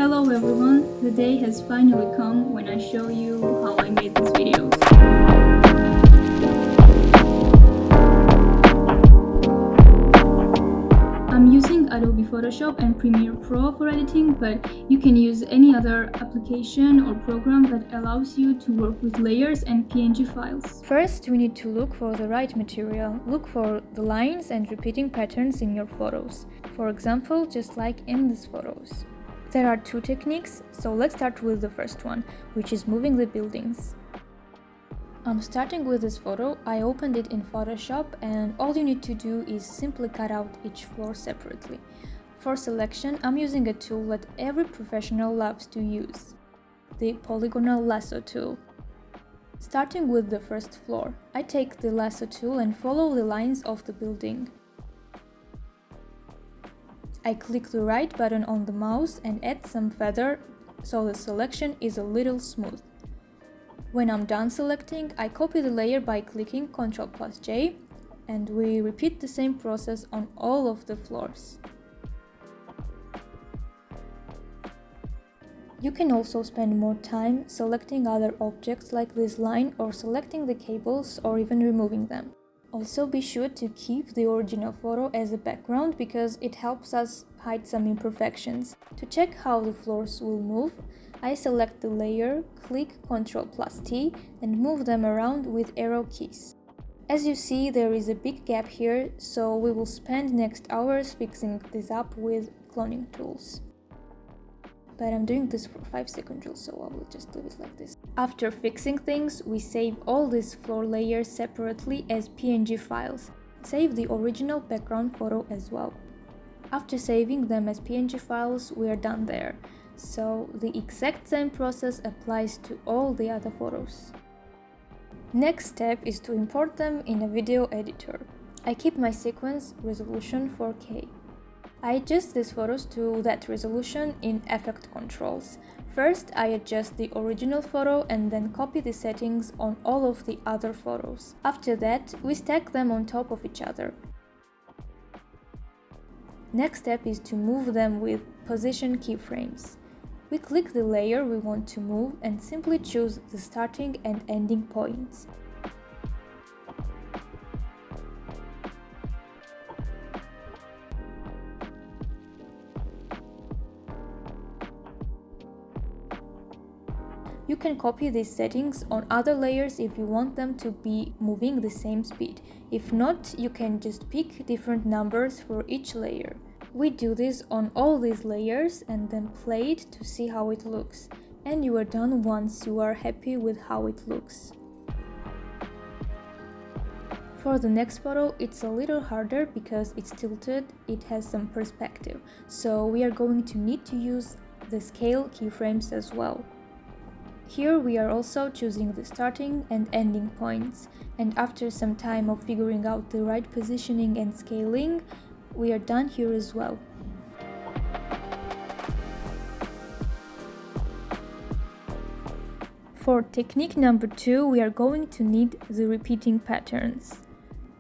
Hello everyone, the day has finally come when I show you how I made these videos. I'm using Adobe Photoshop and Premiere Pro for editing, but you can use any other application or program that allows you to work with layers and PNG files. First, we need to look for the right material. Look for the lines and repeating patterns in your photos. For example, just like in these photos. There are two techniques, so let's start with the first one, which is moving the buildings. I'm starting with this photo. I opened it in Photoshop, and all you need to do is simply cut out each floor separately. For selection, I'm using a tool that every professional loves to use, the polygonal lasso tool. Starting with the first floor, I take the lasso tool and follow the lines of the building. I click the right button on the mouse and add some feather so the selection is a little smooth. When I'm done selecting, I copy the layer by clicking Ctrl+J, and we repeat the same process on all of the floors. You can also spend more time selecting other objects like this line, or selecting the cables, or even removing them. Also, be sure to keep the original photo as a background because it helps us hide some imperfections. To check how the floors will move, I select the layer, click Ctrl+T and move them around with arrow keys. As you see, there is a big gap here, so we will spend next hours fixing this up with cloning tools. But I'm doing this for 5-second rule, so I will just leave it like this. After fixing things, we save all these floor layers separately as PNG files. Save the original background photo as well. After saving them as PNG files, we are done there. So the exact same process applies to all the other photos. Next step is to import them in a video editor. I keep my sequence resolution 4K. I adjust these photos to that resolution in Effect Controls. First, I adjust the original photo and then copy the settings on all of the other photos. After that, we stack them on top of each other. Next step is to move them with position keyframes. We click the layer we want to move and simply choose the starting and ending points. You can copy these settings on other layers if you want them to be moving the same speed. If not, you can just pick different numbers for each layer. We do this on all these layers and then play it to see how it looks. And you are done once you are happy with how it looks. For the next photo, it's a little harder because it's tilted, it has some perspective. So we are going to need to use the scale keyframes as well. Here we are also choosing the starting and ending points, and after some time of figuring out the right positioning and scaling, we are done here as well. For technique number 2, we are going to need the repeating patterns.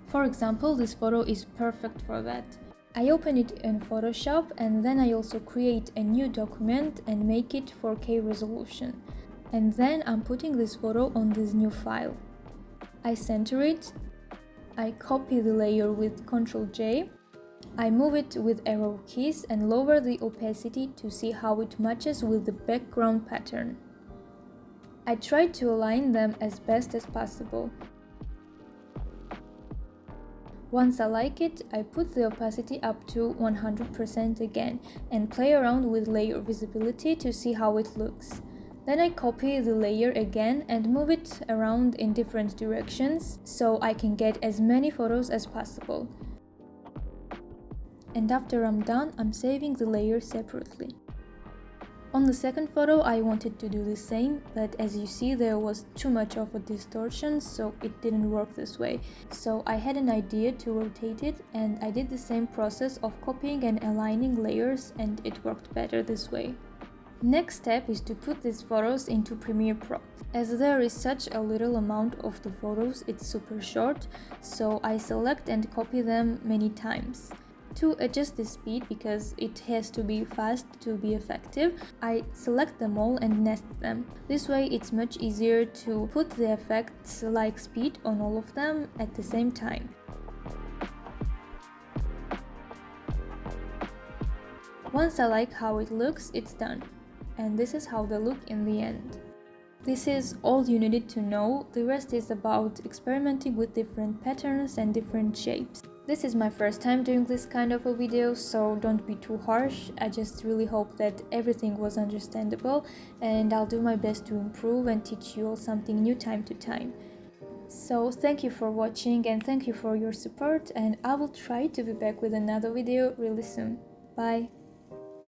For example, this photo is perfect for that. I open it in Photoshop and then I also create a new document and make it 4K resolution. And then I'm putting this photo on this new file. I center it, I copy the layer with Ctrl+J, I move it with arrow keys and lower the opacity to see how it matches with the background pattern. I try to align them as best as possible. Once I like it, I put the opacity up to 100% again and play around with layer visibility to see how it looks. Then I copy the layer again and move it around in different directions so I can get as many photos as possible. And after I'm done, I'm saving the layer separately. On the second photo, I wanted to do the same, but as you see, there was too much of a distortion, so it didn't work this way. So I had an idea to rotate it, and I did the same process of copying and aligning layers, and it worked better this way. Next step is to put these photos into Premiere Pro. As there is such a little amount of the photos, it's super short, so I select and copy them many times. To adjust the speed, because it has to be fast to be effective, I select them all and nest them. This way it's much easier to put the effects like speed on all of them at the same time. Once I like how it looks, it's done. And this is how they look in the end. This is all you needed to know. The rest is about experimenting with different patterns and different shapes. This is my first time doing this kind of a video, so don't be too harsh. I just really hope that everything was understandable, and I'll do my best to improve and teach you all something new time to time. So thank you for watching and thank you for your support, and I will try to be back with another video really soon. Bye!